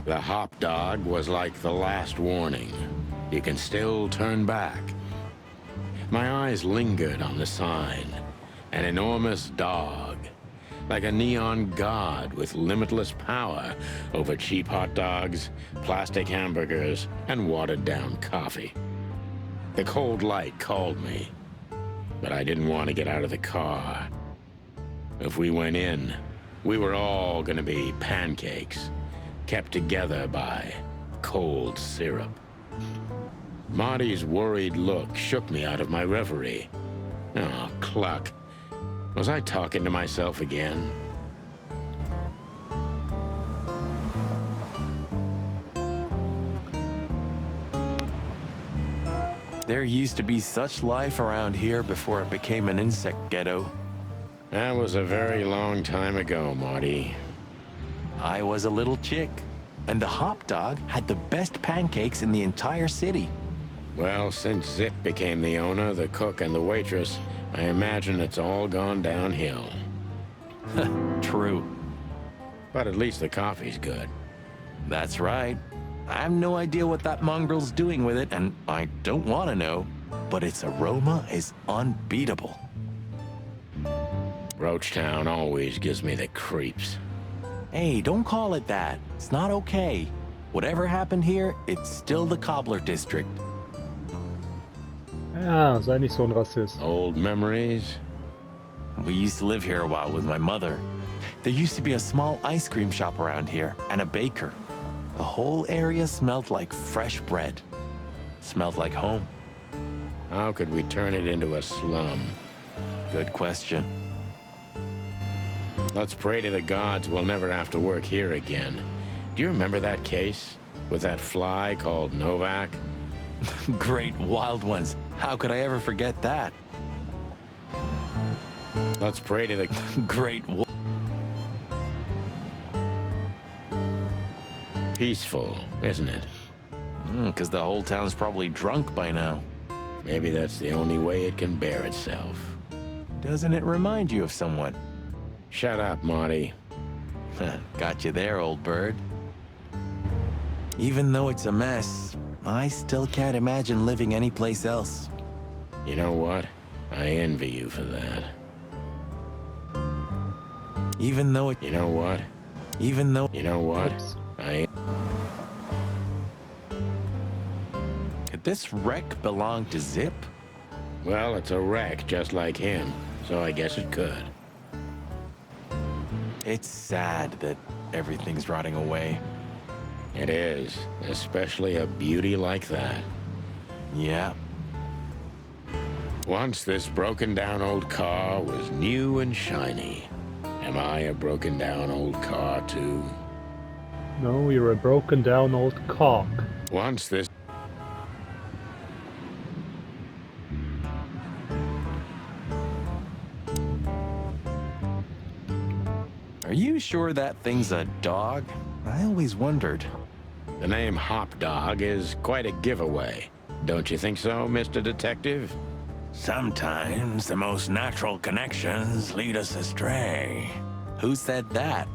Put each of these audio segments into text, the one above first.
The hop dog was like the last warning. You can still turn back. My eyes lingered on the sign. An enormous dog, like a neon god with limitless power over cheap hot dogs, plastic hamburgers, and watered-down coffee. The cold light called me, but I didn't want to get out of the car. If we went in, we were all gonna be pancakes, kept together by cold syrup. Marty's worried look shook me out of my reverie. Oh, cluck. Was I talking to myself again? There used to be such life around here before it became an insect ghetto. That was a very long time ago, Marty. I was a little chick, and the hop dog had the best pancakes in the entire city. Well, since Zip became the owner, the cook, and the waitress, I imagine it's all gone downhill. True. But at least the coffee's good. That's right. I have no idea what that mongrel's doing with it, and I don't want to know, but its aroma is unbeatable. Roachtown always gives me the creeps. Hey, don't call it that. It's not okay. Whatever happened here, it's still the Cobbler District. Ja, sei nicht so ein Rassist. Old memories? We used to live here a while with my mother. There used to be a small ice cream shop around here, and a baker. The whole area smelled like fresh bread. Smelled like home. How could we turn it into a slum? Good question. Let's pray to the gods we'll never have to work here again. Do you remember that case? With that fly called Novak? Great wild ones. How could I ever forget that? Let's pray to the... Great. Peaceful, isn't it? Because the whole town's probably drunk by now. Maybe that's the only way it can bear itself. Doesn't it remind you of someone? Shut up, Marty. Got you there, old bird. Even though it's a mess, I still can't imagine living anyplace else. You know what? I envy you for that. Even though it... You know what? Even though... You know what? Could this wreck belong to Zip? Well, it's a wreck just like him, so I guess it could. It's sad that everything's rotting away. It is, especially a beauty like that. Yeah. Once this broken-down old car was new and shiny. Am I a broken-down old car, too? No, you're a broken down old cock. Once this... Are you sure that thing's a dog? I always wondered. The name Hop Dog is quite a giveaway. Don't you think so, Mr. Detective? Sometimes the most natural connections lead us astray. Who said that?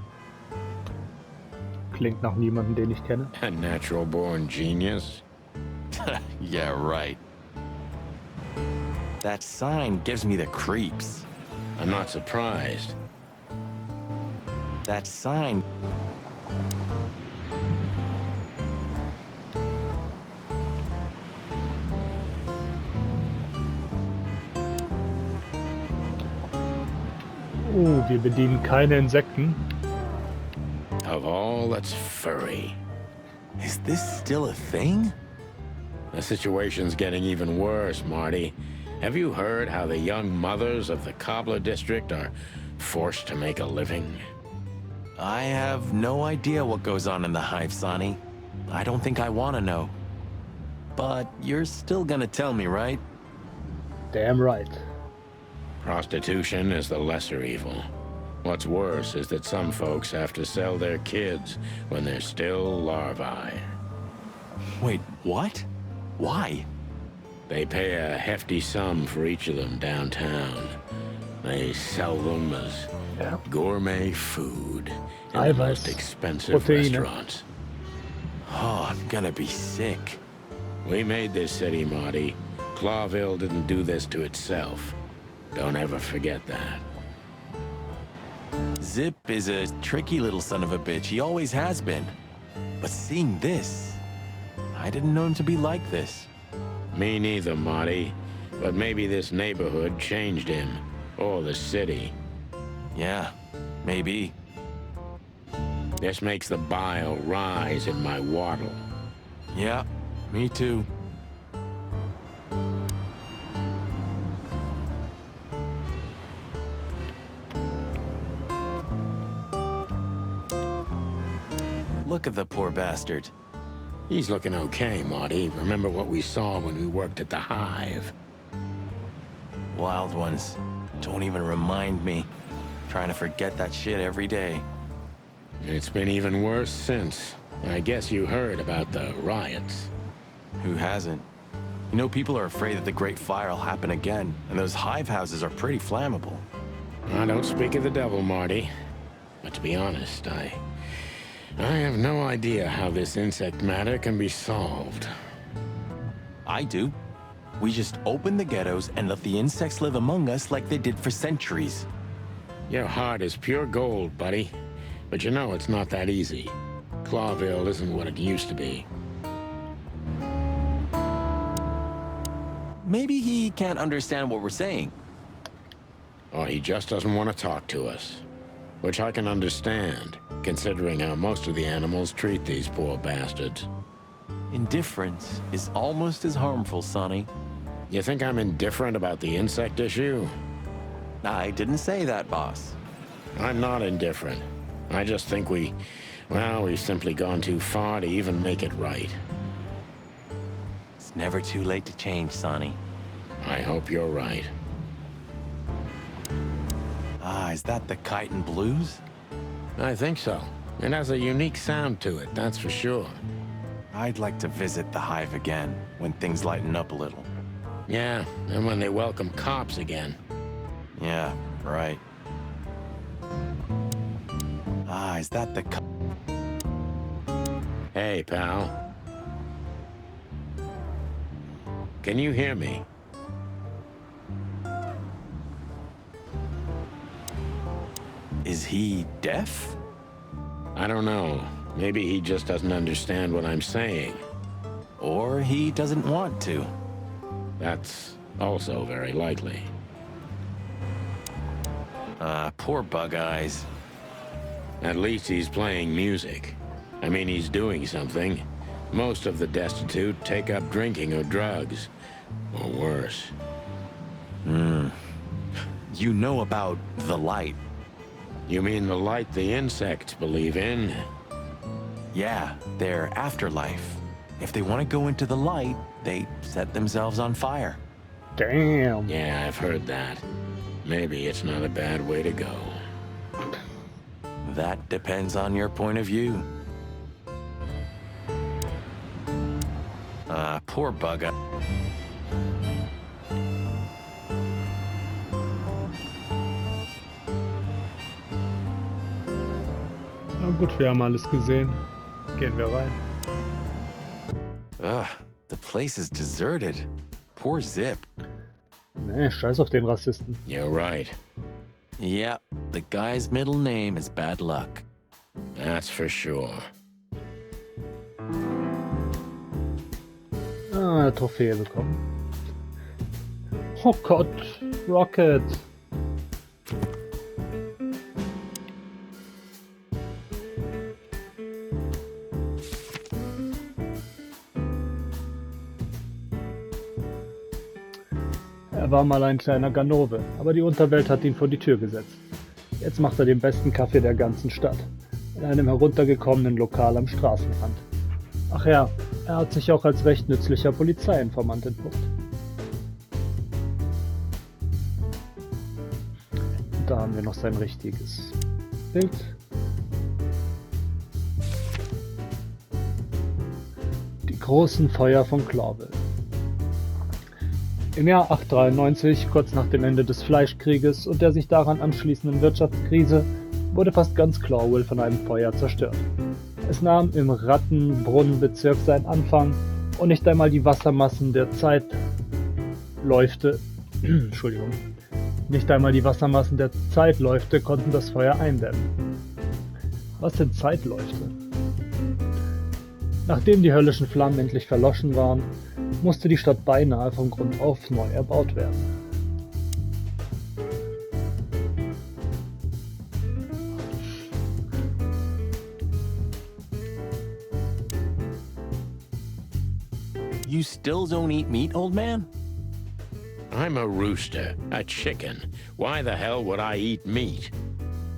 Klingt nach niemandem, den ich kenne. A natural-born genius? Yeah, right. That sign gives me the creeps. I'm not surprised. That sign... Wir bedienen keine Insekten. Of all that's furry. Is this still a thing? The situation's getting even worse, Marty. Have you heard how the young mothers of the Cobbler District are forced to make a living? I have no idea what goes on in the hive, Sonny. I don't think I want to know. But you're still gonna tell me, right? Damn right. Prostitution is the lesser evil. What's worse is that some folks have to sell their kids when they're still larvae. Wait, what? Why? They pay a hefty sum for each of them downtown. They sell them as gourmet food in the most expensive Proteine. restaurants. Oh, I'm gonna be sick. We made this city, Marty. Clawville didn't do this to itself. Don't ever forget that. Zip is a tricky little son of a bitch. He always has been. But seeing this, I didn't know him to be like this. Me neither, Marty. But maybe this neighborhood changed him. Or the city. Yeah, maybe. This makes the bile rise in my waddle. Yeah, me too. Look at the poor bastard. He's looking okay, Marty. Remember what we saw when we worked at the Hive? Wild ones. Don't even remind me. Trying to forget that shit every day. It's been even worse since. I guess you heard about the riots. Who hasn't? You know, people are afraid that the Great Fire will happen again, and those hive houses are pretty flammable. I don't speak of the devil, Marty. But to be honest, I have no idea how this insect matter can be solved. I do. We just open the ghettos and let the insects live among us like they did for centuries. Your heart is pure gold, buddy. But you know it's not that easy. Clawville isn't what it used to be. Maybe he can't understand what we're saying. Or he just doesn't want to talk to us. Which I can understand, considering how most of the animals treat these poor bastards. Indifference is almost as harmful, Sonny. You think I'm indifferent about the insect issue? I didn't say that, boss. I'm not indifferent. I just think we've simply gone too far to even make it right. It's never too late to change, Sonny. I hope you're right. Ah, is that the Kite and Blues? I think so. It has a unique sound to it, that's for sure. I'd like to visit the Hive again, when things lighten up a little. Yeah, and when they welcome cops again. Yeah, right. Ah, is that the Hey, pal. Can you hear me? Is he deaf? I don't know. Maybe he just doesn't understand what I'm saying. Or he doesn't want to. That's also very likely. Ah, poor Bug Eyes. At least he's playing music. I mean, he's doing something. Most of the destitute take up drinking or drugs. Or worse. You know about the light. You mean the light the insects believe in? Yeah, their afterlife. If they want to go into the light, they set themselves on fire. Damn. Yeah, I've heard that. Maybe it's not a bad way to go. That depends on your point of view. Ah, poor Bug Eye. Na gut, wir haben alles gesehen. Gehen wir rein. Ugh, the place is deserted. Poor Zip. Nee, scheiß auf den Rassisten. You're right. Yeah, the guy's middle name is Bad Luck. That's for sure. Ah, Trophäe bekommen. Oh Gott, Rocket. Er war mal ein kleiner Ganove, aber die Unterwelt hat ihn vor die Tür gesetzt. Jetzt macht er den besten Kaffee der ganzen Stadt, in einem heruntergekommenen Lokal am Straßenrand. Ach ja, er hat sich auch als recht nützlicher Polizeiinformant entpuppt. Und da haben wir noch sein richtiges Bild. Die großen Feuer von Clawville. Im Jahr 893, kurz nach dem Ende des Fleischkrieges und der sich daran anschließenden Wirtschaftskrise, wurde fast ganz Clawville von einem Feuer zerstört. Es nahm im Rattenbrunnenbezirk seinen Anfang und nicht einmal die Wassermassen der Zeitläufte, Entschuldigung, nicht einmal die Wassermassen der Zeitläufte konnten das Feuer eindämmen. Was sind Zeitläufte? Nachdem die höllischen Flammen endlich verloschen waren, musste die Stadt beinahe von Grund auf neu erbaut werden. You still don't eat meat, old man? I'm a rooster, a chicken. Why the hell would I eat meat?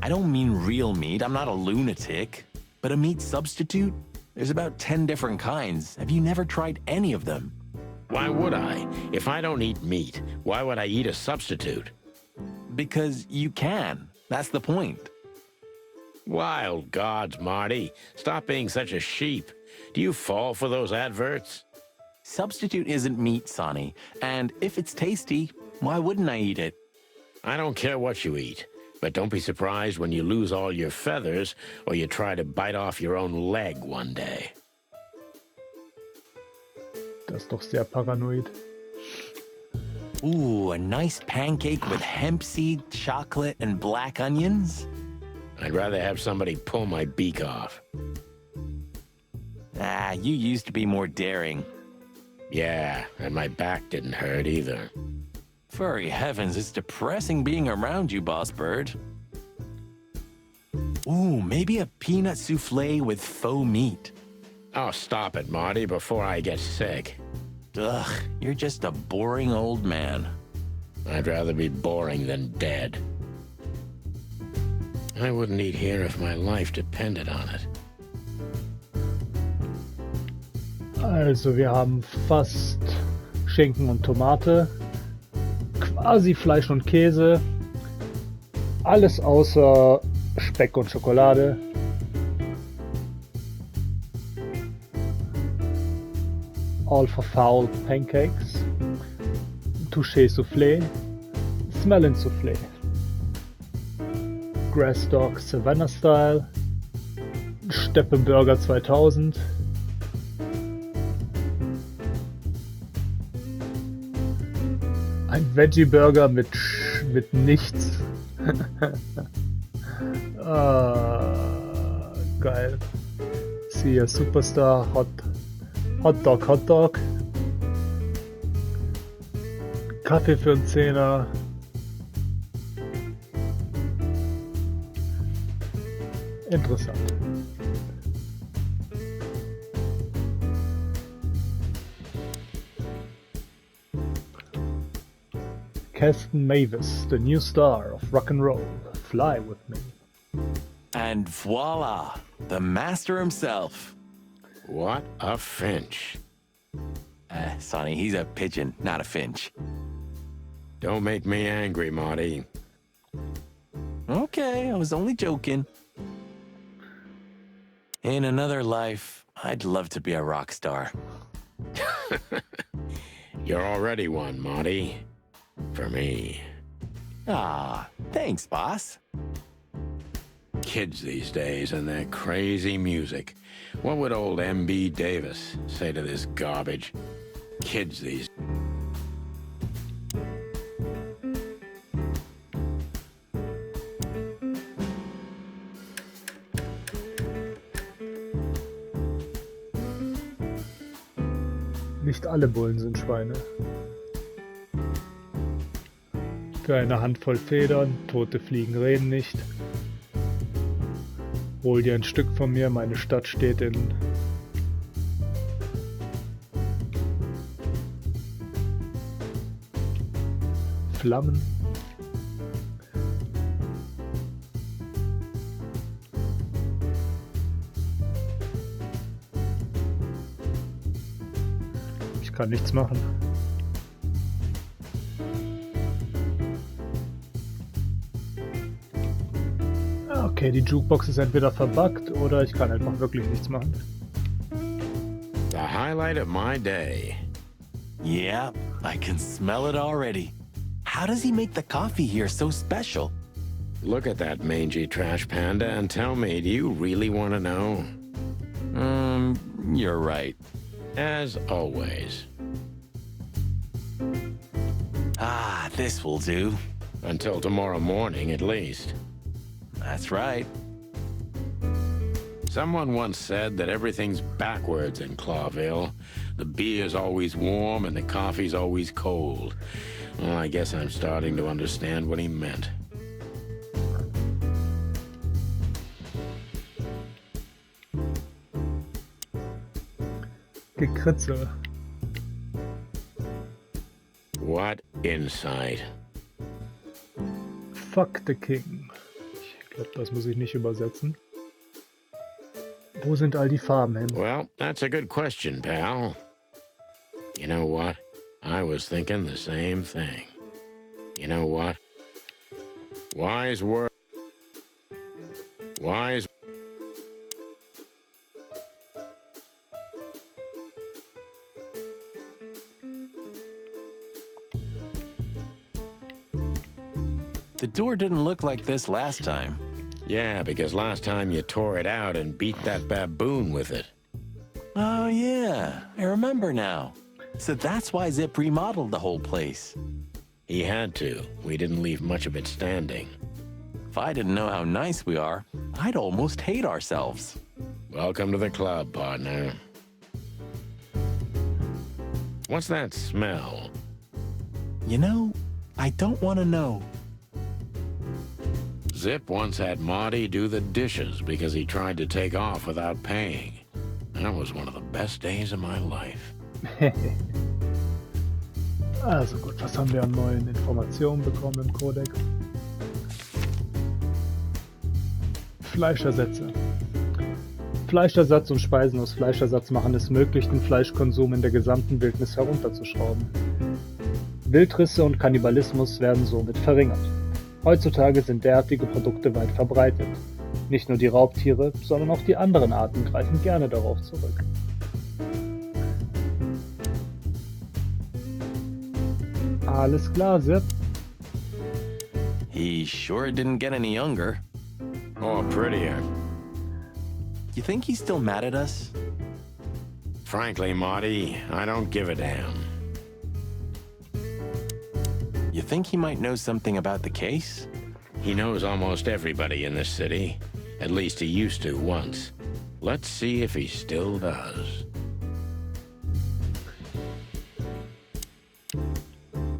I don't mean real meat. I'm not a lunatic. But a meat substitute? There's about 10 different kinds. Have you never tried any of them? Why would I? If I don't eat meat, why would I eat a substitute? Because you can. That's the point. Wild gods, Marty. Stop being such a sheep. Do you fall for those adverts? Substitute isn't meat, Sonny. And if it's tasty, why wouldn't I eat it? I don't care what you eat, but don't be surprised when you lose all your feathers or you try to bite off your own leg one day. Das ist doch sehr paranoid. Ooh, a nice pancake with hemp seed, chocolate, and black onions? I'd rather have somebody pull my beak off. Ah, you used to be more daring. Yeah, and my back didn't hurt either. Furry heavens, it's depressing being around you, Boss Bird. Ooh, maybe a peanut souffle with faux meat. Oh, stop it, Marty, before I get sick. Ugh, you're just a boring old man. I'd rather be boring than dead. I wouldn't eat here if my life depended on it. Also wir haben fast Schinken und Tomate, quasi Fleisch und Käse, alles außer Speck und Schokolade. All for foul pancakes, touché soufflé, smellin' soufflé, grass dog Savannah Style, Steppenburger 2000, ein Veggie Burger mit nichts. Geil. Siehe Superstar Hot Dog. Kaffee für einen Zehner. Interessant. Keston Mavis, the new star of rock and roll. Fly with me. And voila, the master himself. What a finch. Sonny, he's a pigeon, not a finch. Don't make me angry, Marty. Okay, I was only joking. In another life, I'd love to be a rock star. You're already one, Marty. For me. Ah, thanks, boss. Kids these days and their crazy music. What would old M.B. Davis say to this garbage? Kids these... Nicht alle Bullen sind Schweine. Für eine Handvoll Federn, tote Fliegen reden nicht. Hol dir ein Stück von mir, meine Stadt steht in Flammen. Ich kann nichts machen. Okay, die Jukebox ist entweder verbuggt oder ich kann einfach wirklich nichts machen. The highlight of my day. Yeah, I can smell it already. How does he make the coffee here so special? Look at that mangy trash panda and tell me, do you really want to know? You're right. As always. Ah, this will do. Until tomorrow morning, at least. That's right. Someone once said that everything's backwards in Clawville. The beer's always warm and the coffee's always cold. Well, I guess I'm starting to understand what he meant. Gekritzel. What insight. Fuck the King. Ich glaube, das muss ich nicht übersetzen. Wo sind all die Farben hin? Well, that's a good question, pal. You know what? I was thinking the same thing. You know what? Wise word. Wise. The door didn't look like this last time. Yeah, because last time you tore it out and beat that baboon with it. Oh, yeah. I remember now. So that's why Zip remodeled the whole place. He had to. We didn't leave much of it standing. If I didn't know how nice we are, I'd almost hate ourselves. Welcome to the club, partner. What's that smell? You know, I don't want to know. Zip once had Marty do the dishes because he tried to take off without paying. That was one of the best days of my life. Also gut, was haben wir an neuen Informationen bekommen im Kodex? Fleischersätze. Fleischersatz und Speisen aus Fleischersatz machen es möglich, den Fleischkonsum in der gesamten Wildnis herunterzuschrauben. Wildrisse und Kannibalismus werden somit verringert. Heutzutage sind derartige Produkte weit verbreitet. Nicht nur die Raubtiere, sondern auch die anderen Arten greifen gerne darauf zurück. Alles klar, Zip. He sure didn't get any younger. Or prettier. You think he's still mad at us? Frankly, Marty, I don't give a damn. You think he might know something about the case? He knows almost everybody in this city. At least he used to once. Let's see if he still does.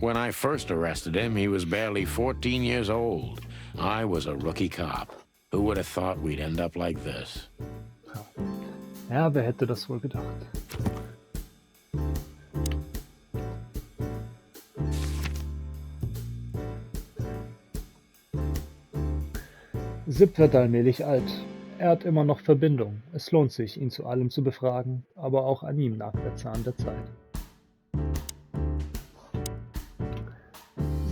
When I first arrested him, he was barely 14 years old. I was a rookie cop. Who would have thought we'd end up like this? Ja, wer hätte das wohl gedacht? Zip wird allmählich alt. Er hat immer noch Verbindung. Es lohnt sich, ihn zu allem zu befragen, aber auch an ihm nagt der Zahn der Zeit.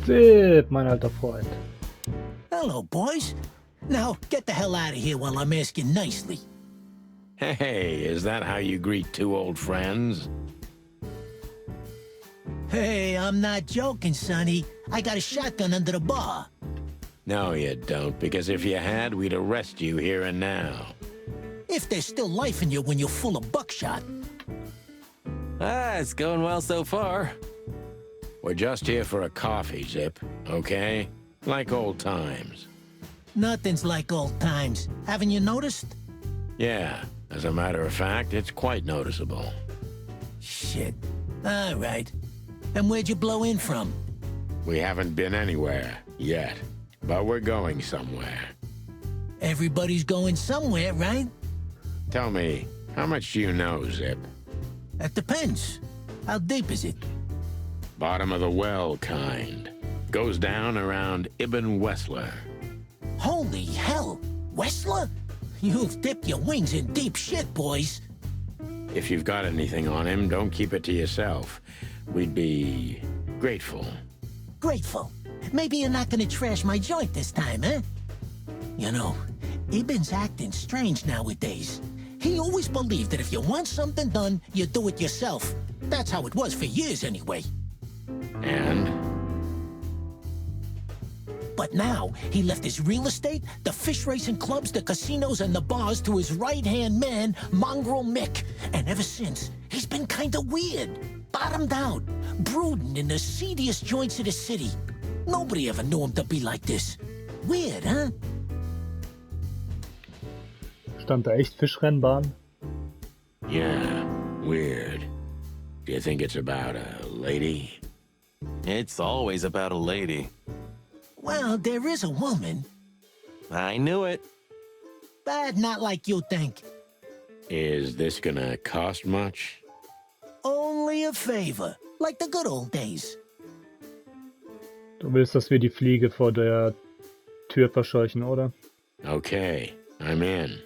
Zip, mein alter Freund. Hello, boys. Now, get the hell out of here while I'm asking nicely. Hey, is that how you greet two old friends? Hey, I'm not joking, Sonny. I got a shotgun under the bar. No, you don't, because if you had, we'd arrest you here and now. If there's still life in you when you're full of buckshot. Ah, it's going well so far. We're just here for a coffee, Zip, okay? Like old times. Nothing's like old times. Haven't you noticed? Yeah, as a matter of fact, it's quite noticeable. Shit. All right. And where'd you blow in from? We haven't been anywhere, yet. But we're going somewhere. Everybody's going somewhere, right? Tell me, how much do you know, Zip? That depends. How deep is it? Bottom of the well kind. Goes down around Ibn Wessler. Holy hell! Wessler? You've dipped your wings in deep shit, boys. If you've got anything on him, don't keep it to yourself. We'd be grateful. Grateful. Maybe you're not gonna trash my joint this time, eh? You know, Ibn's acting strange nowadays. He always believed that if you want something done, you do it yourself. That's how it was for years anyway. And? But now, he left his real estate, the fish racing clubs, the casinos, and the bars to his right-hand man, Mongrel Mick. And ever since, he's been kinda weird. Bottomed out, brooding in the seediest joints of the city. Nobody ever knew him to be like this. Weird, huh? Stand da echt Fischrennbahn? Yeah, weird. Do you think it's about a lady? It's always about a lady. Well, there is a woman, I knew it. but not like you think. Is this gonna cost much? Only a favor, like the good old days. Du willst, dass wir die Fliege vor der Tür verscheuchen, oder? Okay, I'm in.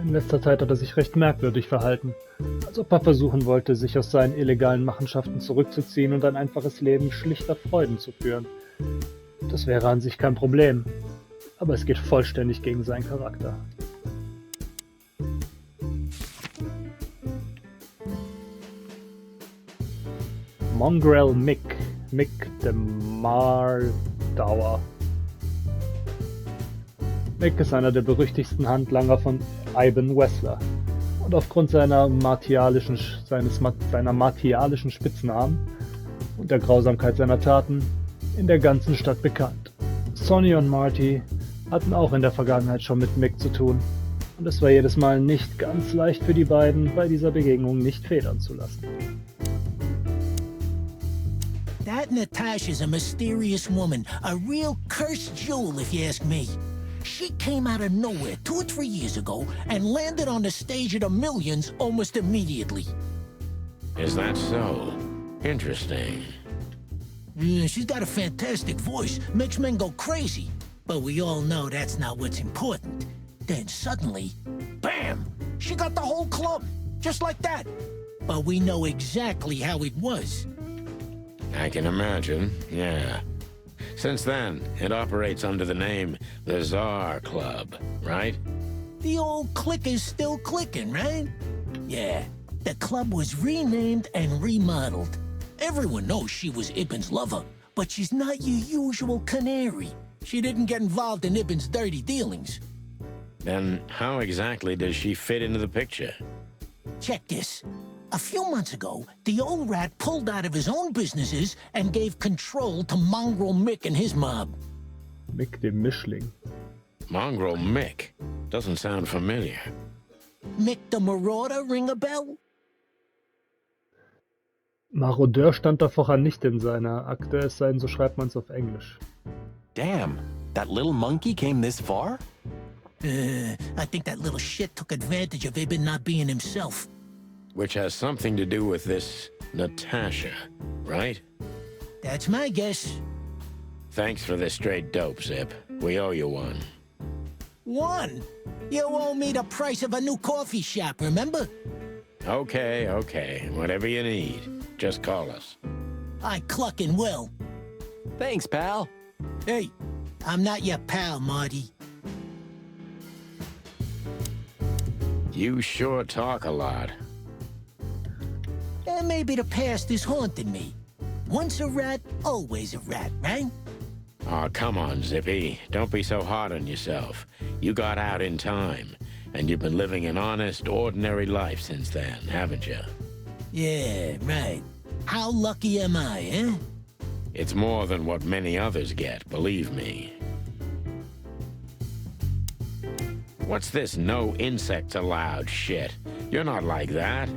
In letzter Zeit hat er sich recht merkwürdig verhalten, als ob er versuchen wollte, sich aus seinen illegalen Machenschaften zurückzuziehen und ein einfaches Leben schlichter Freuden zu führen. Das wäre an sich kein Problem, aber es geht vollständig gegen seinen Charakter. Mongrel Mick, Mick de Mardauer. Mick ist einer der berüchtigsten Handlanger von Ivan Wessler und aufgrund seiner martialischen Spitznamen und der Grausamkeit seiner Taten in der ganzen Stadt bekannt. Sonny und Marty hatten auch in der Vergangenheit schon mit Mick zu tun und es war jedes Mal nicht ganz leicht für die beiden, bei dieser Begegnung nicht federn zu lassen. That Natasha's a mysterious woman, a real cursed jewel if you ask me. She came out of nowhere 2 or 3 years ago and landed on the stage of the Millions almost immediately. Is that so? Interesting. Yeah, she's got a fantastic voice, makes men go crazy. But we all know that's not what's important. Then suddenly, bam! She got the whole club, just like that. But we know exactly how it was. I can imagine, yeah. Since then, it operates under the name the Czar Club, right? The old clicker's still clicking, right? Yeah, the club was renamed and remodeled. Everyone knows she was Ibn's lover, but she's not your usual canary. She didn't get involved in Ibn's dirty dealings. Then how exactly does she fit into the picture? Check this. A few months ago, the old rat pulled out of his own businesses and gave control to Mongrel Mick and his mob. Mick dem Mischling. Mongrel Mick? Doesn't sound familiar. Mick the Marauder ring a bell? Marodeur stand da vorher nicht in seiner Akte, es sei denn, so schreibt man es auf Englisch. Damn, that little monkey came this far? I think that little shit took advantage of Ibn not being himself. Which has something to do with this Natasha, right? That's my guess. Thanks for the straight dope, Zip. We owe you one. One? You owe me the price of a new coffee shop, remember? Okay. Whatever you need. Just call us. I cluckin' will. Thanks, pal. Hey, I'm not your pal, Marty. You sure talk a lot. And maybe the past is haunting me. Once a rat, always a rat, right? Aw, come on, Zippy. Don't be so hard on yourself. You got out in time, and you've been living an honest, ordinary life since then, haven't you? Yeah, right. How lucky am I, eh? It's more than what many others get, believe me. What's this no insects allowed shit? You're not like that.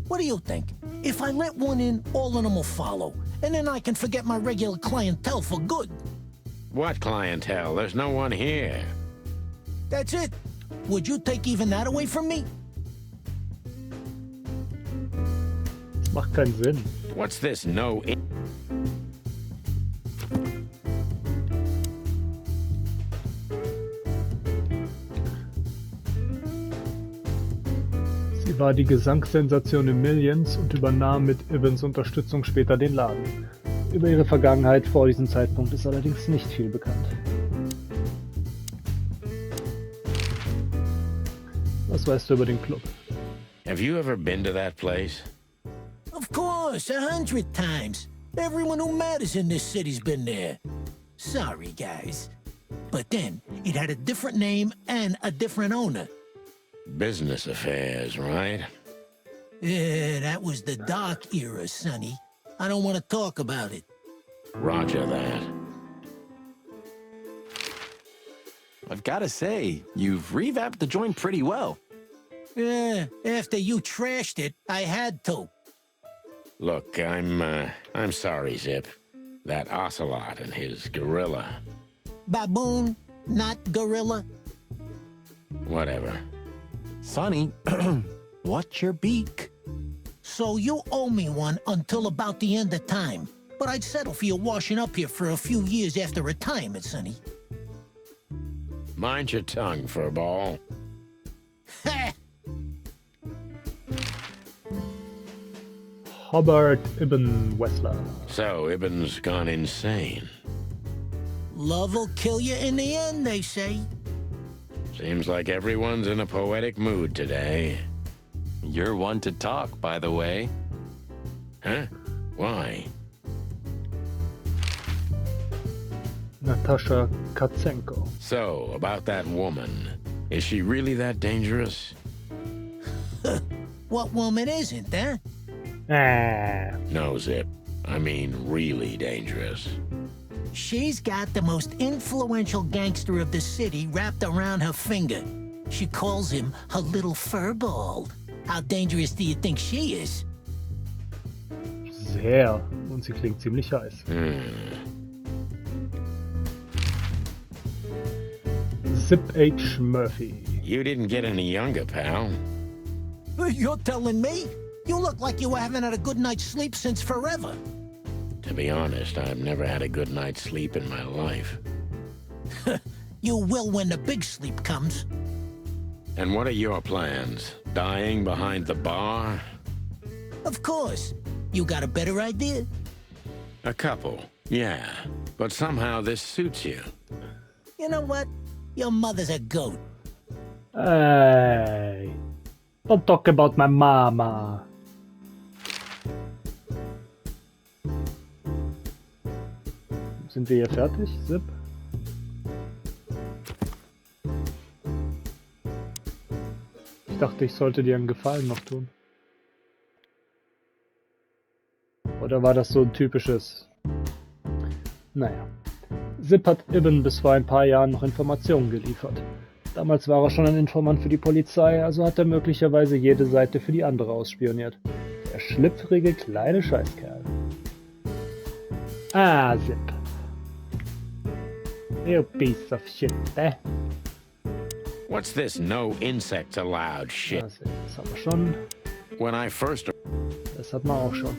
What do you think? If I let one in, all of them will follow. And then I can forget my regular clientele for good. What clientele? There's no one here. That's it. Would you take even that away from me? Das macht keinen Sinn. What's this no in... Sie war die Gesangssensation im Millions und übernahm mit Ibns Unterstützung später den Laden. Über ihre Vergangenheit vor diesem Zeitpunkt ist allerdings nicht viel bekannt. Was weißt du über den Club? Have you ever been to that place? Of course, 100 times. Everyone who matters in this city's been there. Sorry, guys. But then, it had a different name and a different owner. Business affairs, right? Yeah, that was the dark era, Sonny. I don't want to talk about it. Roger that. I've got to say, you've revamped the joint pretty well. Yeah, after you trashed it, I had to. Look, I'm sorry, Zip. That ocelot and his gorilla. Baboon, not gorilla. Whatever. Sonny, what's your beak? So you owe me one until about the end of time. But I'd settle for you washing up here for a few years after retirement, Sonny. Mind your tongue, furball. Ha! Hobart Ibn Wessler. So, Ibn's gone insane. Love will kill you in the end, they say. Seems like everyone's in a poetic mood today. You're one to talk, by the way. Huh? Why? Natasha Katzenko. So, about that woman. Is she really that dangerous? What woman isn't, huh? Ah, No, Zip. I mean really dangerous. She's got the most influential gangster of the city wrapped around her finger. She calls him her little furball. How dangerous do you think she is? sehr. Und sie klingt ziemlich heiß. Zip H. Murphy. You didn't get any younger, pal. You're telling me? You look like you haven't had a good night's sleep since forever. To be honest, I've never had a good night's sleep in my life. You will when the big sleep comes. And what are your plans? Dying behind the bar? Of course. You got a better idea? A couple, yeah. But somehow this suits you. You know what? Your mother's a goat. Hey, don't talk about my mama. Sind wir hier fertig, Zip? Ich dachte, ich sollte dir einen Gefallen noch tun. Oder war das so ein typisches... Naja. Zip hat Ibn bis vor ein paar Jahren noch Informationen geliefert. Damals war er schon ein Informant für die Polizei, also hat er möglicherweise jede Seite für die andere ausspioniert. Der schlüpfrige kleine Scheißkerl. Ah, Zip. You piece of shit, eh? What's this no insects allowed shit? Das haben wir schon. When I first... Das hat man auch schon.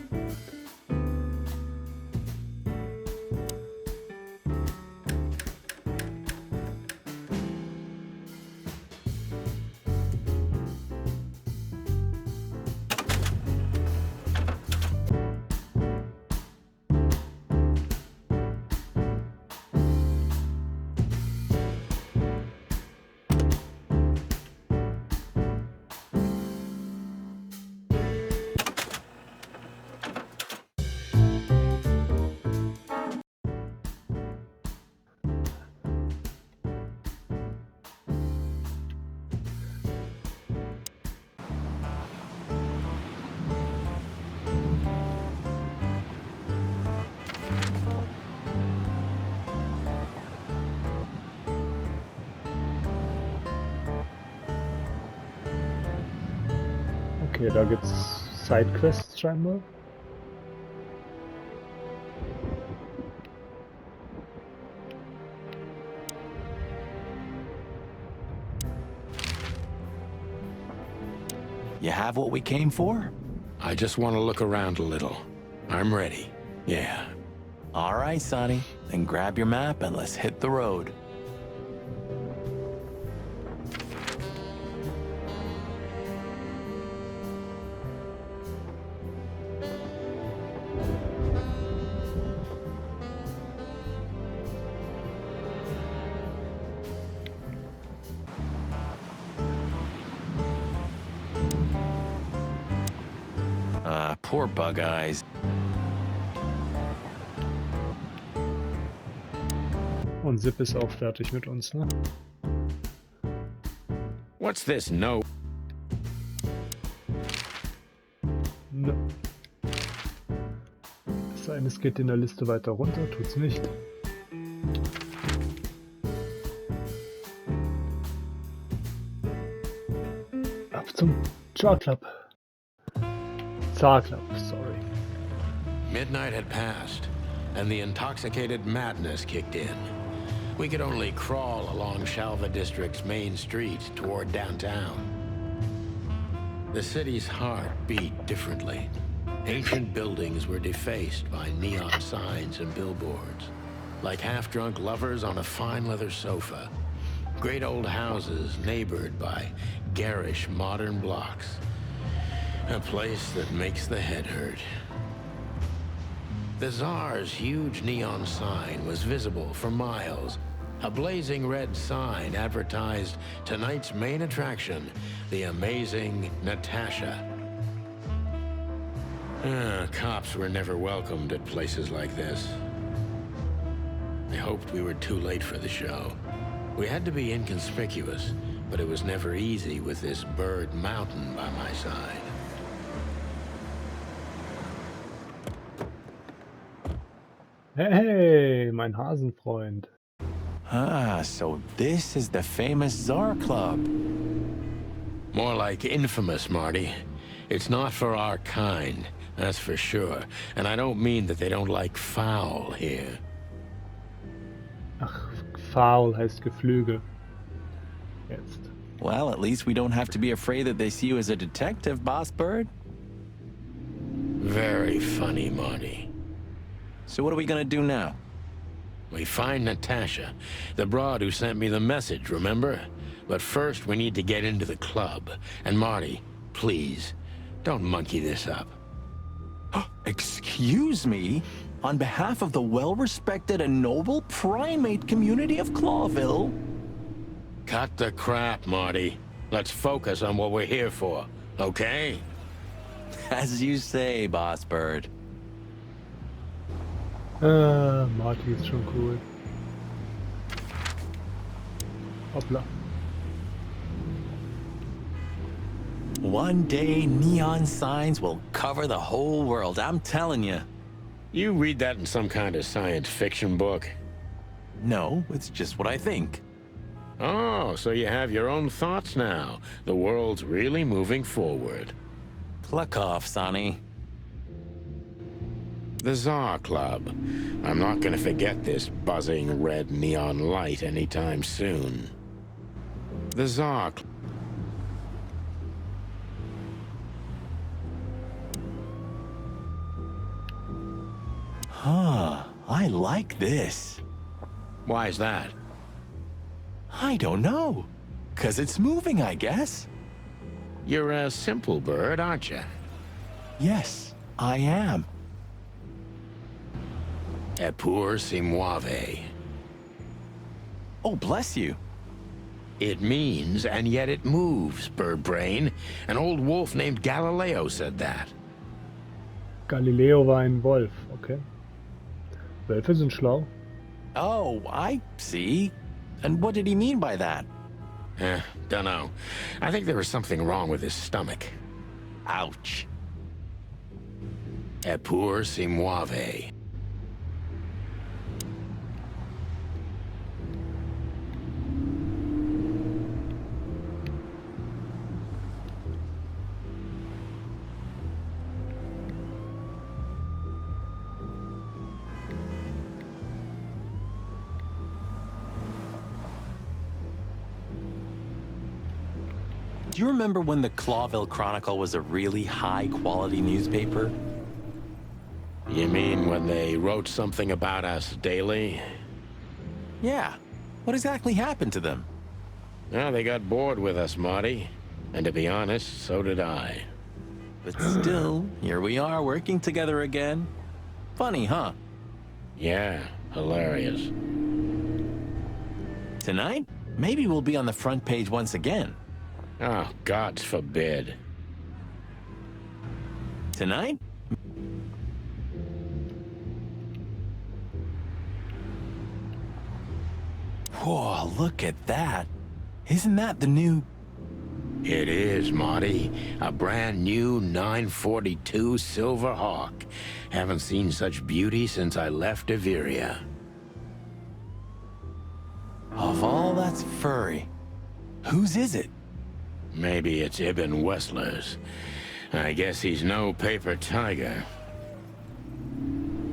Okay, da gibt's Sidequests scheinbar. You have what we came for? I just want to look around a little. I'm ready. Yeah. All right, Sonny. Then grab your map and let's hit the road. Poor Bug Eyes. Und Zip ist auch fertig mit uns, ne? What's this note? Ne. Es sei denn, es geht in der Liste weiter runter, tut's nicht. Ab zum Char Club. Zar Club, sorry. Midnight had passed, and the intoxicated madness kicked in. We could only crawl along Shalva District's main street toward downtown. The city's heart beat differently. Ancient buildings were defaced by neon signs and billboards, like half-drunk lovers on a fine leather sofa. Great old houses neighbored by garish modern blocks. A place that makes the head hurt. The Tsar's huge neon sign was visible for miles. A blazing red sign advertised tonight's main attraction, the amazing Natasha. Cops were never welcomed at places like this. I hoped we were too late for the show. We had to be inconspicuous, but it was never easy with this bird mountain by my side. Hey, mein Hasenfreund. So this is the famous Tsar Club. More like infamous, Marty. It's not for our kind, that's for sure. And I don't mean that they don't like foul here. Ach, faul heißt Geflügel. Jetzt. Well, at least we don't have to be afraid that they see you as a detective, Boss Bird. Very funny, Marty. So what are we gonna do now? We find Natasha, the broad who sent me the message, remember? But first, we need to get into the club. And Marty, please, don't monkey this up. Excuse me? On behalf of the well-respected and noble primate community of Clawville? Cut the crap, Marty. Let's focus on what we're here for, okay? As you say, Boss Bird. Marty ist schon cool. Hoppla. One day, neon signs will cover the whole world, I'm telling you. You read that in some kind of science fiction book? No, it's just what I think. Oh, so you have your own thoughts now. The world's really moving forward. Cluck off, Sonny. The Tsar Club. I'm not gonna forget this buzzing red neon light anytime soon. The Tsar Club. I like this. Why is that? I don't know. 'Cause it's moving, I guess. You're a simple bird, aren't you? Yes, I am. Epur si muove. Oh, bless you. It means, and yet it moves, bird brain. An old wolf named Galileo said that. Galileo war ein Wolf, okay. Wölfe sind schlau. Oh, I see. And what did he mean by that? Dunno. I think there was something wrong with his stomach. Ouch. Epur si muove. Do you remember when the Clawville Chronicle was a really high-quality newspaper? You mean when they wrote something about us daily? Yeah. What exactly happened to them? Well, they got bored with us, Marty. And to be honest, so did I. But still, here we are working together again. Funny, huh? Yeah, hilarious. Tonight, maybe we'll be on the front page once again. Oh, God forbid. Tonight? Whoa, look at that. Isn't that the new... It is, Marty. A brand new 942 Silver Hawk. Haven't seen such beauty since I left Iveria. Of all that's furry, whose is it? Maybe it's Ibn Wessler's. I guess he's no paper tiger.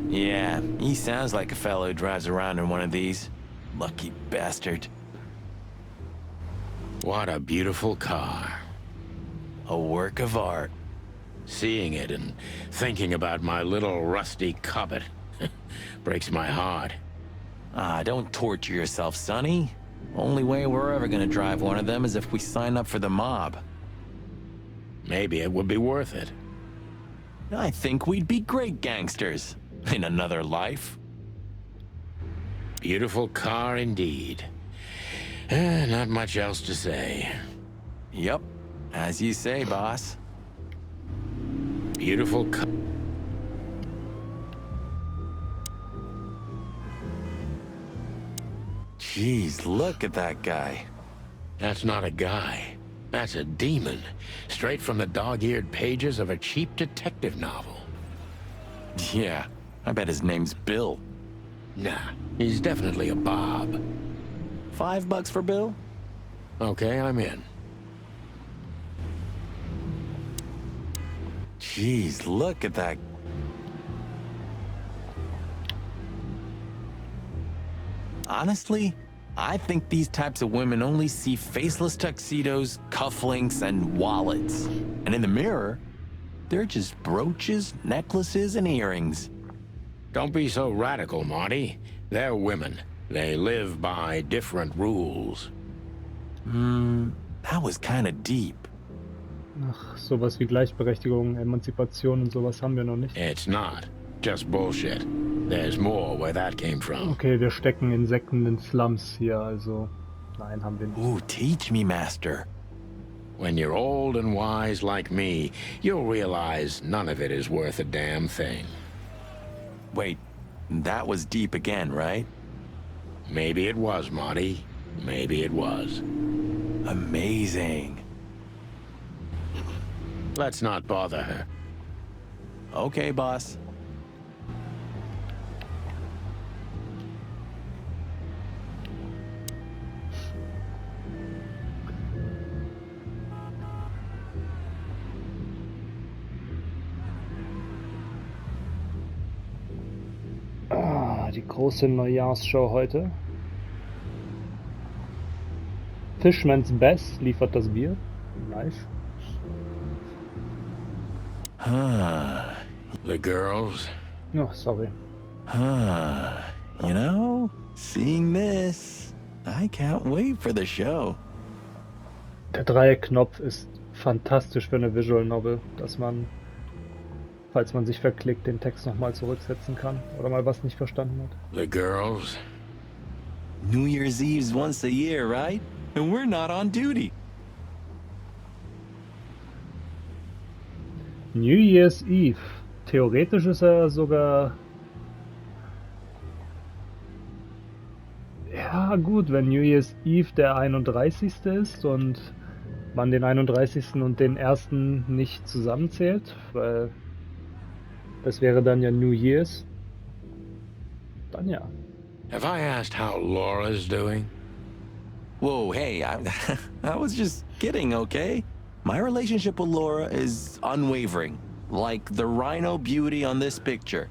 Yeah, he sounds like a fellow who drives around in one of these. Lucky bastard. What a beautiful car. A work of art. Seeing it and thinking about my little rusty Cobbett breaks my heart. Ah, don't torture yourself, Sonny. Only way we're ever gonna drive one of them is if we sign up for the mob. Maybe it would be worth it. I think we'd be great gangsters in another life. Beautiful car indeed. Not much else to say. Yep, as you say, boss. Beautiful car. Jeez, look at that guy. That's not a guy. That's a demon. Straight from the dog-eared pages of a cheap detective novel. Yeah, I bet his name's Bill. Nah, he's definitely a Bob. $5 for Bill? Okay, I'm in. Jeez, look at that. Honestly, I think these types of women only see faceless tuxedos, cufflinks, and wallets. And in the mirror, they're just brooches, necklaces, and earrings. Don't be so radical, Marty. They're women. They live by different rules. That was kind of deep. Ach, sowas wie Gleichberechtigung, Emanzipation und sowas haben wir noch nicht. It's not. Just bullshit. There's more where that came from. Okay, wir stecken Insekten in den Slums hier, also... Nein, haben wir nicht. Ooh, teach me, master. When you're old and wise like me, you'll realize none of it is worth a damn thing. Wait, that was deep again, right? Maybe it was, Marty. Maybe it was. Amazing. Let's not bother her. Okay, boss. Die große Neujahrsshow heute. Fishman's Best liefert das Bier. Nice. The girls? Oh, sorry. You know, seeing this, I can't wait for the show. Der Dreieckknopf ist fantastisch für eine Visual Novel, dass man, falls man sich verklickt, den Text nochmal zurücksetzen kann oder mal was nicht verstanden hat. The girls? New Year's Eve's once a year, right? And we're not on duty. New Year's Eve. Theoretisch ist er sogar... Ja gut, wenn New Year's Eve der 31. ist und man den 31. und den 1. nicht zusammenzählt, weil das wäre dann ja New Year's, dann ja. Have I asked how Laura's doing? Whoa, hey, I was just kidding, okay? My relationship with Laura is unwavering, like the rhino beauty on this picture.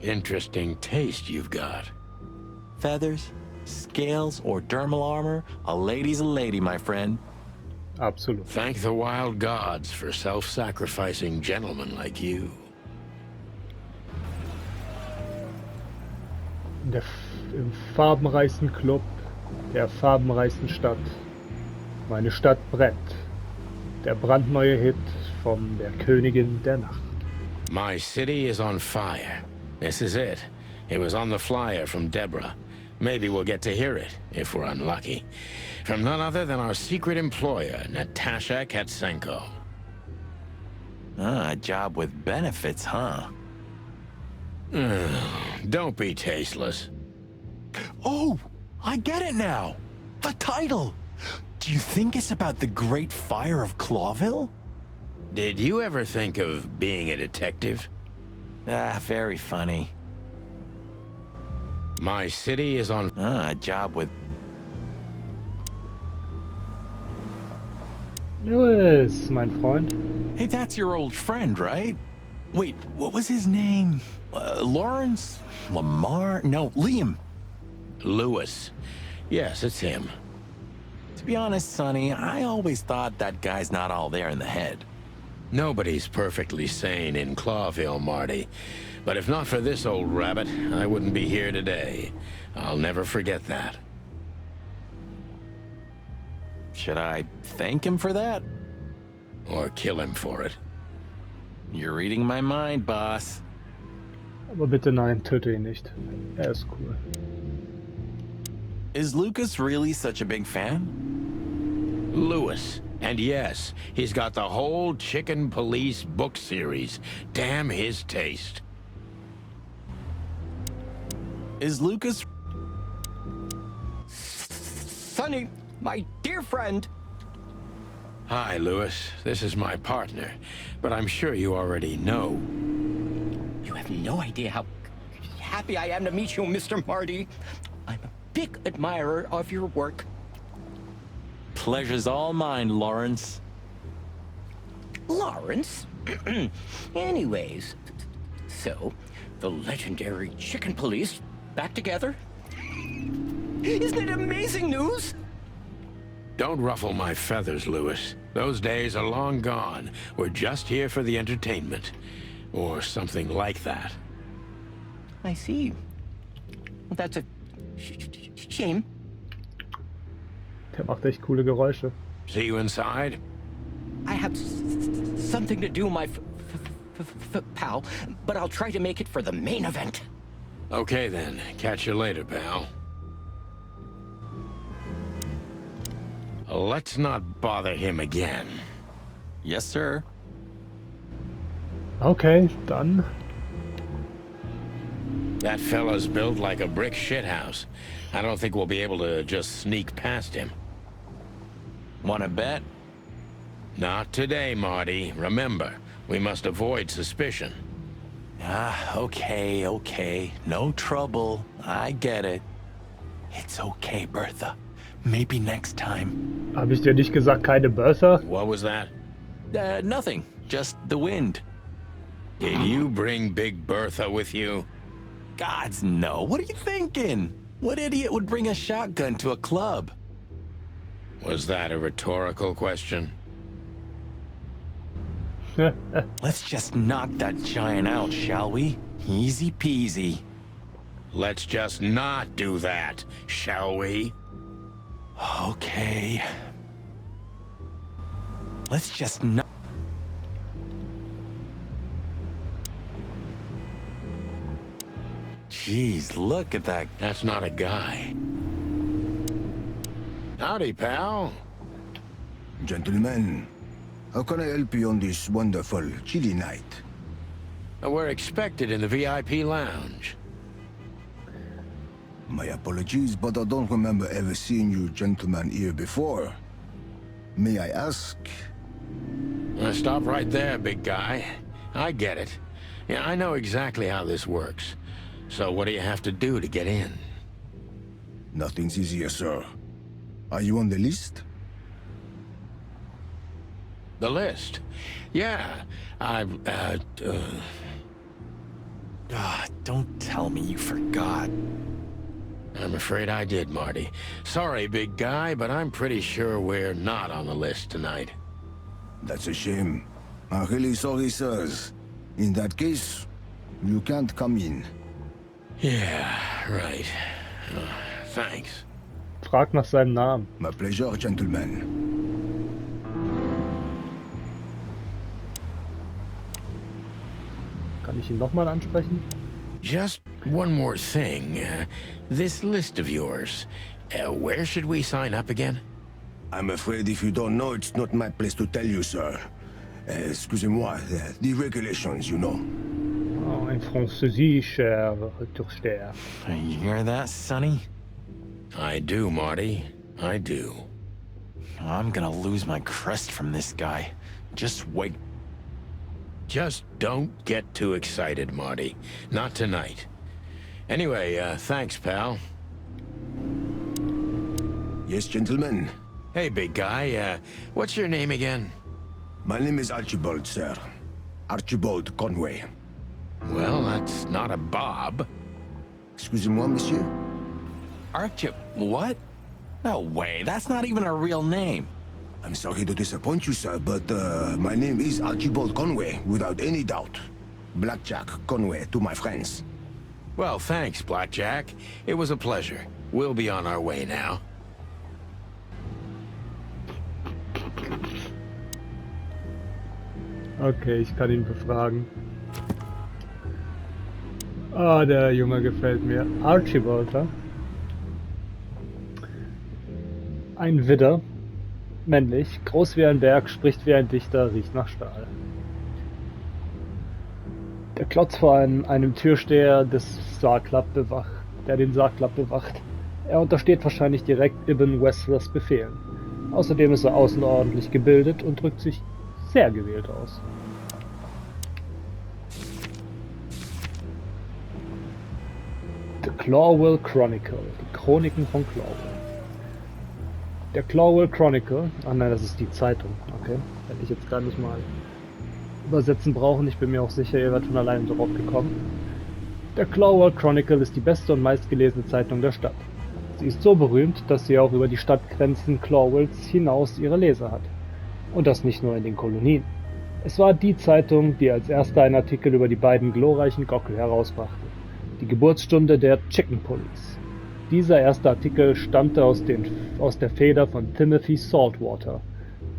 Interesting taste you've got. Feathers, scales, or dermal armor, a lady's a lady, my friend. Absolut. Thank the wild gods for self-sacrificing gentlemen like you. Im farbenreichsten Club der farbenreichsten Stadt. Meine Stadt brennt. Der brandneue Hit von der Königin der Nacht. My city is on fire. This is it. It was on the flyer from Deborah. Maybe we'll get to hear it, if we're unlucky. From none other than our secret employer, Natasha Katsenko. Ah, a job with benefits, huh? Don't be tasteless. Oh, I get it now. The title. Do you think it's about the Great Fire of Clawville? Did you ever think of being a detective? Ah, very funny. My city is on... Ah, a job with... Lewis, mein Freund. Hey, that's your old friend, right? Wait, what was his name? Lawrence? Lamar? No, Liam. Lewis. Yes, it's him. To be honest, Sonny, I always thought that guy's not all there in the head. Nobody's perfectly sane in Clawville, Marty. But if not for this old rabbit, I wouldn't be here today. I'll never forget that. Should I thank him for that? Or kill him for it. You're reading my mind, boss. Aber bitte nein, töte ihn nicht. Er ist cool. Is Lucas really such a big fan? Lewis. And yes, he's got the whole Chicken Police book series. Damn his taste. Is Lucas... Sonny, my dear friend. Hi, Lewis. This is my partner. But I'm sure you already know. You have no idea how happy I am to meet you, Mr. Marty. I'm a big admirer of your work. Pleasure's all mine, Lawrence. Lawrence? Anyways, so, the legendary Chicken Police back together? Isn't it amazing news? Don't ruffle my feathers, Lewis. Those days are long gone. We're just here for the entertainment. Or something like that. I see. Well, that's a shame. Der macht echt coole Geräusche. See you inside? I have something to do, my pal, but I'll try to make it for the main event. Okay then. Catch you later, pal. Let's not bother him again. Yes, sir. Okay, dann. That fella's built like a brick shithouse. I don't think we'll be able to just sneak past him. Wanna bet? Not today, Marty. Remember, we must avoid suspicion. Ah, okay. No trouble. I get it. It's okay, Bertha. Maybe next time. Habe ich dir nicht gesagt, keine Bertha? What was that? Nothing. Just the wind. Did you bring Big Bertha with you? Gods, no. What are you thinking? What idiot would bring a shotgun to a club? Was that a rhetorical question? Let's just knock that giant out, shall we? Easy peasy. Let's just not do that, shall we? Okay. Let's just not... Jeez, look at that. That's not a guy. Howdy, pal. Gentlemen, how can I help you on this wonderful, chilly night? We're expected in the VIP lounge. My apologies, but I don't remember ever seeing you gentlemen here before. May I ask? Stop right there, big guy. I get it. Yeah, I know exactly how this works. So what do you have to do to get in? Nothing's easier, sir. Are you on the list? The list? Yeah, I've, don't tell me you forgot. I'm afraid I did, Marty. Sorry, big guy, but I'm pretty sure we're not on the list tonight. That's a shame. I'm really sorry, sirs. In that case, you can't come in. Yeah, right. Thanks. Frag nach seinem Namen. My pleasure, gentlemen. Kann ich ihn nochmal ansprechen? Just one more thing. This list of yours, where should we sign up again? I'm afraid if you don't know, it's not my place to tell you, sir. Excusez-moi, the regulations, you know. Oh, ein Französisch, cher Tourster. You hear that, Sonny? I do, Marty. I do. I'm gonna lose my crest from this guy. Just wait. Just don't get too excited, Marty. Not tonight. Anyway, thanks, pal. Yes, gentlemen. Hey, big guy, what's your name again? My name is Archibald, sir. Archibald Conway. Well, that's not a Bob. Excusez-moi, monsieur. Archie, what? No way, that's not even a real name. I'm sorry to disappoint you, sir, but my name is Archibald Conway, without any doubt. Blackjack Conway to my friends. Well, thanks, Blackjack. It was a pleasure. We'll be on our way now. Okay, ich kann ihn befragen. Ah, der Junge gefällt mir. Archibald, ja? Ein Widder. Männlich, groß wie ein Berg, spricht wie ein Dichter, riecht nach Stahl. Der Klotz vor einem Türsteher der den Sargklapp bewacht. Er untersteht wahrscheinlich direkt Ibn Westlers Befehlen. Außerdem ist er außerordentlich gebildet und drückt sich sehr gewählt aus. The Clawell Chronicle, die Chroniken von Clawell. Der Clawell Chronicle, ach nein, das ist die Zeitung, okay, hätte ich jetzt gar nicht mal übersetzen brauchen, ich bin mir auch sicher, ihr werdet von alleine darauf gekommen. Der Clawell Chronicle ist die beste und meistgelesene Zeitung der Stadt. Sie ist so berühmt, dass sie auch über die Stadtgrenzen Clawells hinaus ihre Leser hat. Und das nicht nur in den Kolonien. Es war die Zeitung, die als erster einen Artikel über die beiden glorreichen Gockel herausbrachte. Die Geburtsstunde der Chicken Police. Dieser erste Artikel stammte aus der Feder von Timothy Saltwater,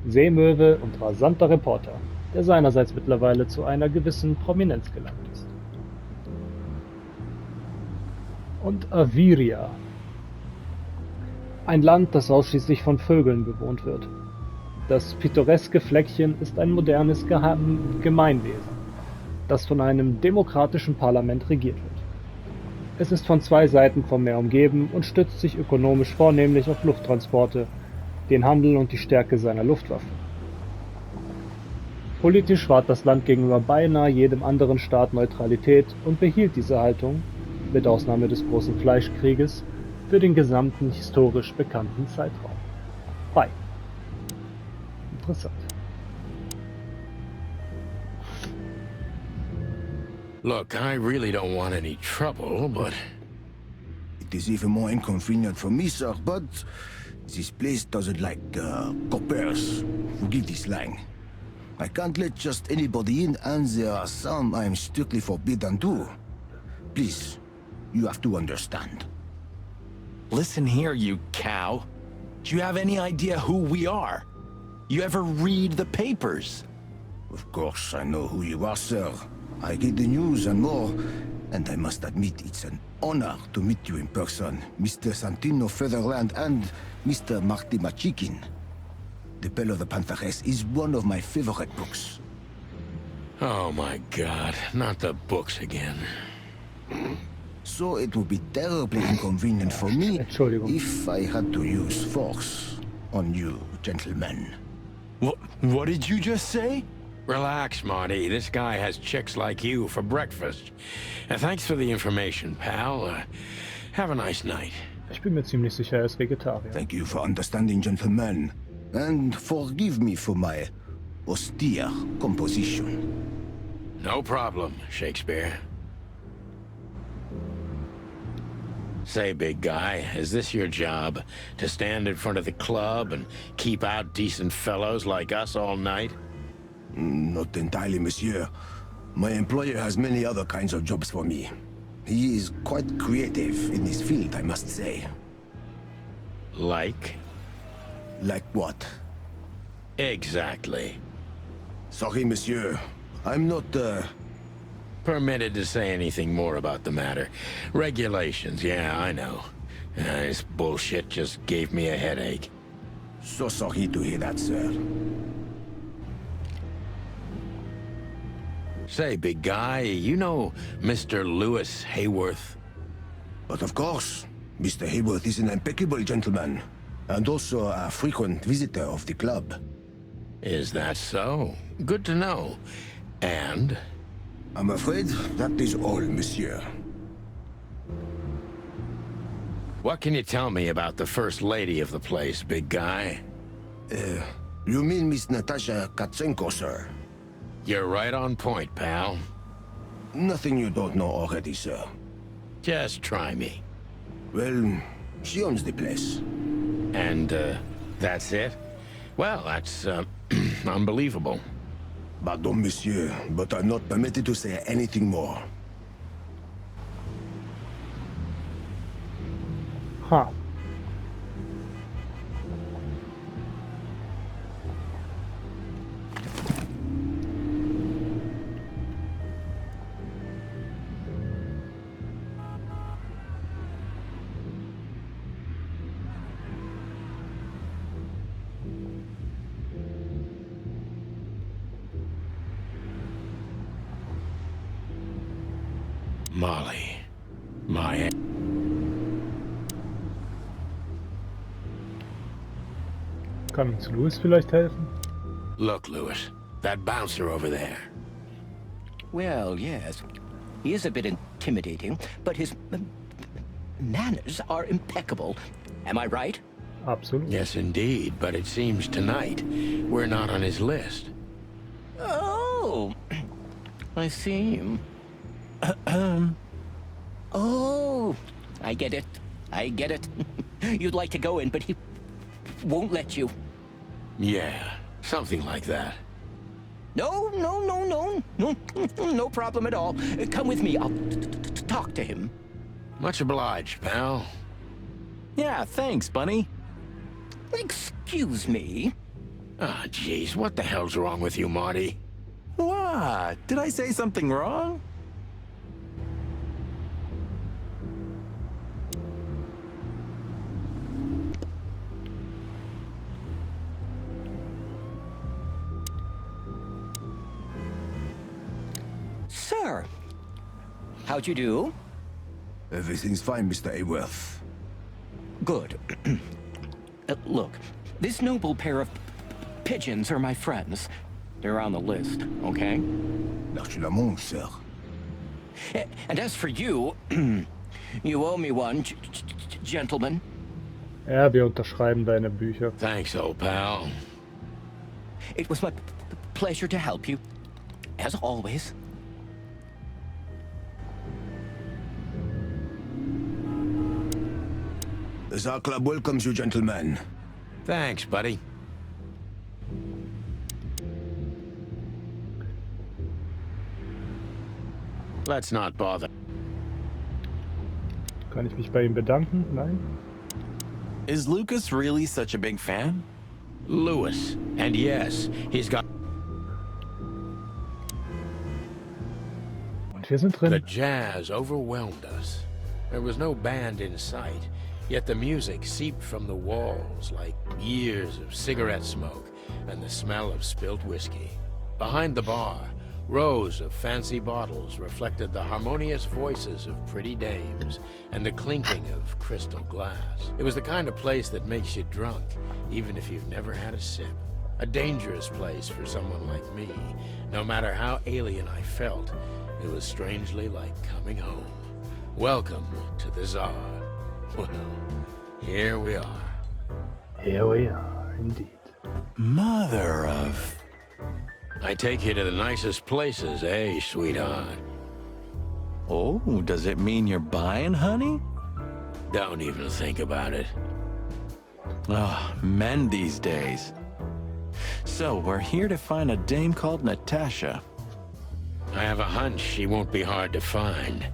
Seemöwe und rasanter Reporter, der seinerseits mittlerweile zu einer gewissen Prominenz gelangt ist. Und Aviria. Ein Land, das ausschließlich von Vögeln bewohnt wird. Das pittoreske Fleckchen ist ein modernes Gemeinwesen, das von einem demokratischen Parlament regiert wird. Es ist von zwei Seiten vom Meer umgeben und stützt sich ökonomisch vornehmlich auf Lufttransporte, den Handel und die Stärke seiner Luftwaffe. Politisch wahrt das Land gegenüber beinahe jedem anderen Staat Neutralität und behielt diese Haltung, mit Ausnahme des großen Fleischkrieges, für den gesamten historisch bekannten Zeitraum bei. Interessant. Look, I really don't want any trouble, but... It is even more inconvenient for me, sir, but this place doesn't like coppers. Forgive the slang. I can't let just anybody in, and there are some I'm strictly forbidden to. Please, you have to understand. Listen here, you cow. Do you have any idea who we are? You ever read the papers? Of course, I know who you are, sir. I get the news and more, and I must admit it's an honor to meet you in person, Mr. Santino Featherland and Mr. Marty Machikin. The Bell of the Pantheress is one of my favorite books. Oh my God, not the books again. So it would be terribly inconvenient for me Entschuldigung. if I had to use force on you, gentlemen. What did you just say? Relax, Marty. This guy has chicks like you for breakfast. Thanks for the information, pal. Have a nice night. Ich bin mir ziemlich sicher, er ist Vegetarier. Thank you for understanding, gentlemen. And forgive me for my austere composition. No problem, Shakespeare. Say, big guy, is this your job? To stand in front of the club and keep out decent fellows like us all night? Not entirely, monsieur. My employer has many other kinds of jobs for me. He is quite creative in his field, I must say. Like? Like what? Exactly. Sorry, monsieur. I'm not, Permitted to say anything more about the matter. Regulations, yeah, I know. This bullshit just gave me a headache. so sorry to hear that, sir. Say, big guy, you know Mr. Lewis Hayworth? But of course, Mr. Hayworth is an impeccable gentleman, and also a frequent visitor of the club. Is that so? Good to know. And? I'm afraid that is all, monsieur. What can you tell me about the first lady of the place, big guy? You mean Miss Natasha Katsenko, sir? You're right on point, pal. Nothing you don't know already, sir. Just try me. Well, she owns the place. And, that's it? Well, that's, unbelievable. Pardon, monsieur, but I'm not permitted to say anything more. Ha. Molly. My... Kann uns Louis vielleicht helfen? Look, Lewis. That bouncer over there. Well, yes. He is a bit intimidating, but his manners are impeccable. Am I right? Absolut. Yes, indeed, but it seems tonight we're not on his list. Oh, I see. Oh, I get it. I get it. You'd like to go in, but he won't let you. Yeah, something like that. No, no problem at all. Come with me. I'll talk to him. Much obliged, pal. Yeah, thanks, Bunny. Excuse me. Ah, jeez, what the hell's wrong with you, Marty? What? Did I say something wrong? Sir, how'd you do? Everything's fine, Mr. Hayworth. Good. Look, this noble pair of pigeons are my friends. They're on the list, okay? L'archilamont, sir. And as for you, you owe me one, gentlemen. Ja, wir unterschreiben deine Bücher. Thanks, old pal. It was my pleasure to help you, as always. The Tsar Club welcomes you, gentlemen. Thanks, buddy. Let's not bother. Kann ich mich bei ihm bedanken? Nein? Is Lucas really such a big fan? Lewis. And yes, he's got... Und wir sind drin. The jazz overwhelmed us. There was no band in sight, yet the music seeped from the walls like years of cigarette smoke and the smell of spilt whiskey. Behind the bar, rows of fancy bottles reflected the harmonious voices of pretty dames and the clinking of crystal glass. It was the kind of place that makes you drunk, even if you've never had a sip. A dangerous place for someone like me. No matter how alien I felt, it was strangely like coming home. Welcome to the Tsar. Well, here we are. Here we are, indeed. Mother of... I take you to the nicest places, eh, sweetheart? Oh, does it mean you're buying, honey? Don't even think about it. Oh, men these days. So, we're here to find a dame called Natasha. I have a hunch she won't be hard to find.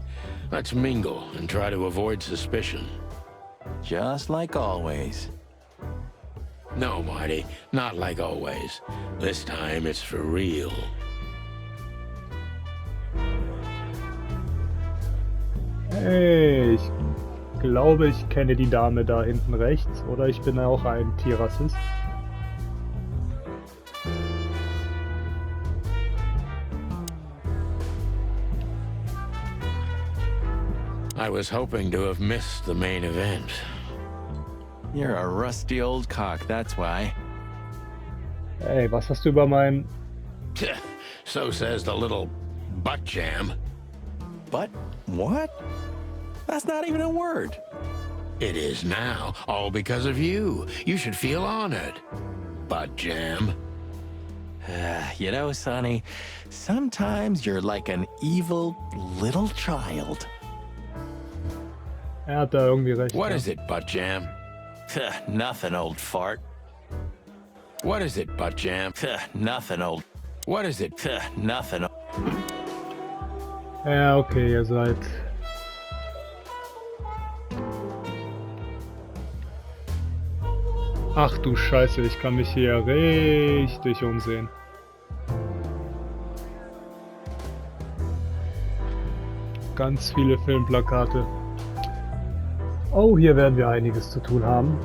Let's mingle and try to avoid suspicion. Just like always. No, Marty, not like always. This time it's for real. Hey, ich glaube, ich kenne die Dame da hinten rechts. Oder ich bin auch ein Tierrassist. I was hoping to have missed the main event. You're a rusty old cock, that's why. Ey, was hast du über mein... So says the little butt jam. But what? That's not even a word. It is now, all because of you. You should feel honored. Butt jam. You know, Sonny, sometimes you're like an evil little child. Er hat da irgendwie recht. What ja. is it, butt jam? Nothing, old fart. What is it, butt jam? Nothing, old. What is it? Nothing. Ja, okay, ihr seid... Ach du Scheiße, ich kann mich hier richtig umsehen. Ganz viele Filmplakate. Oh, hier werden wir einiges zu tun haben.